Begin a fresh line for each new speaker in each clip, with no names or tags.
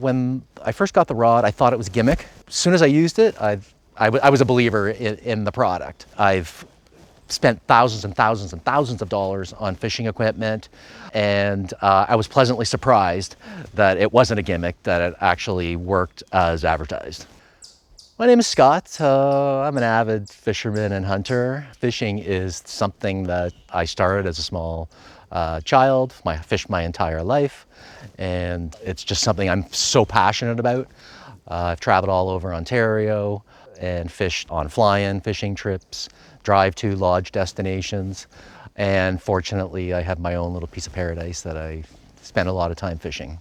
When I first got the rod, I thought it was a gimmick. As soon as I used it, I was a believer in the product. I've spent thousands and thousands and thousands of dollars on fishing equipment, and I was pleasantly surprised that it wasn't a gimmick, that it actually worked as advertised. My name is Scott. I'm an avid fisherman and hunter. Fishing is something that I started as a small child. I fished my entire life, and it's just something I'm so passionate about. I've traveled all over Ontario and fished on fly-in fishing trips, drive-to lodge destinations, and fortunately I have my own little piece of paradise that I spend a lot of time fishing.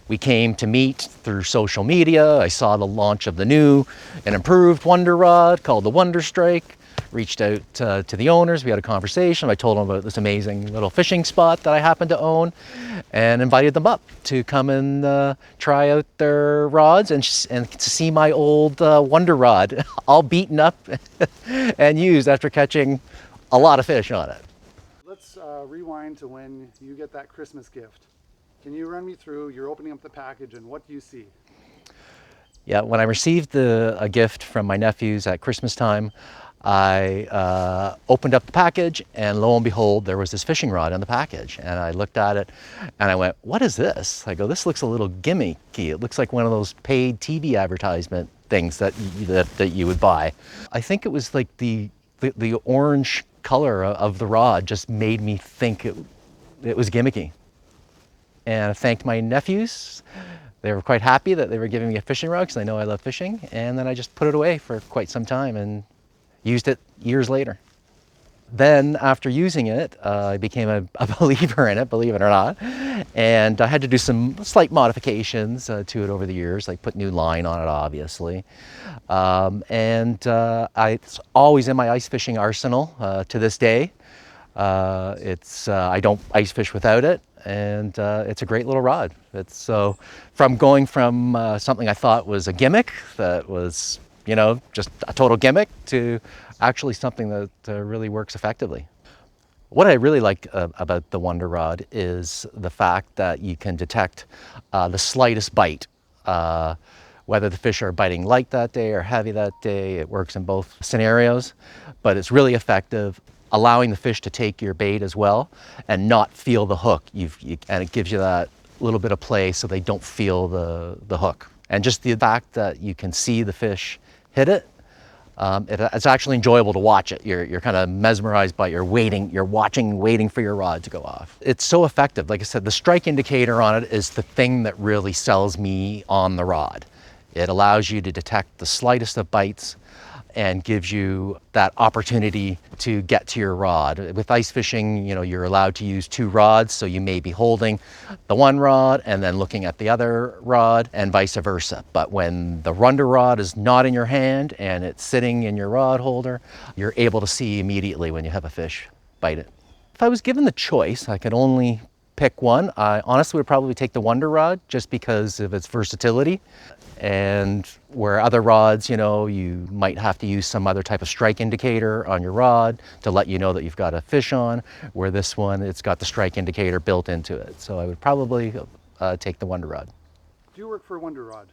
We came to meet through social media. I saw the launch of the new and improved Wonder Rod called the Wonder Strike. Reached out to the owners. We had a conversation. I told them about this amazing little fishing spot that I happen to own, and invited them up to come and try out their rods and to see my old Wonder Rod, all beaten up and used after catching a lot of fish on it.
Let's rewind to when you get that Christmas gift. Can you run me through, you're opening up the package and what do you see?
Yeah, when I received a gift from my nephews at Christmas time, I opened up the package, and lo and behold, there was this fishing rod in the package. And I looked at it and I went, what is this? I go, this looks a little gimmicky. It looks like one of those paid TV advertisement things that you would buy. I think it was like the orange color of the rod just made me think it was gimmicky. And I thanked my nephews. They were quite happy that they were giving me a fishing rod because they know I love fishing. And then I just put it away for quite some time and used it years later. Then after using it, I became a believer in it, believe it or not. And I had to do some slight modifications to it over the years, like put new line on it, obviously. It's always in my ice fishing arsenal to this day. I don't ice fish without it, and it's a great little rod. It's so from going from something I thought was a gimmick that was, you know, just a total gimmick to actually something that really works effectively. What I really like about the Wonder Rod is the fact that you can detect the slightest bite. Whether the fish are biting light that day or heavy that day, it works in both scenarios, but it's really effective, allowing the fish to take your bait as well and not feel the hook. And it gives you that little bit of play so they don't feel the hook. And just the fact that you can see the fish hit it, it's actually enjoyable to watch it. You're kind of mesmerized by you're watching, waiting for your rod to go off. It's so effective. Like I said, the strike indicator on it is the thing that really sells me on the rod. It allows you to detect the slightest of bites and gives you that opportunity to get to your rod. With ice fishing, you know, you're allowed to use two rods, so you may be holding the one rod and then looking at the other rod and vice versa. But when the Wonder Rod is not in your hand and it's sitting in your rod holder, you're able to see immediately when you have a fish bite it. If I was given the choice, I could only pick one. I honestly would probably take the Wonder Rod just because of its versatility. And where other rods, you know, you might have to use some other type of strike indicator on your rod to let you know that you've got a fish on, where this one, it's got the strike indicator built into it. So I would probably take the Wonder Rod.
Do you work for Wonder Rod?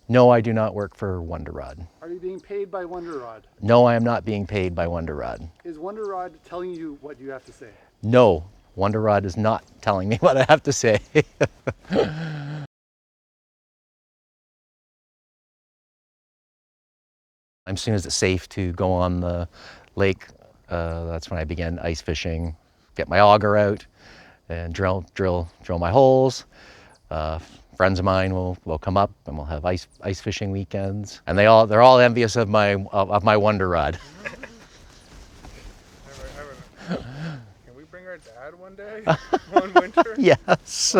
No, I do not work for Wonder Rod.
Are you being paid by Wonder Rod?
No, I am not being paid by Wonder Rod.
Is Wonder Rod telling you what you have to say?
No, Wonder Rod is not telling me what I have to say. As soon as it's safe to go on the lake, that's when I began ice fishing. Get my auger out and drill my holes. Friends of mine will come up and we'll have ice fishing weekends, and they're all envious of my Wonder Rod.
Can we bring our dad one day? One winter?
Yes.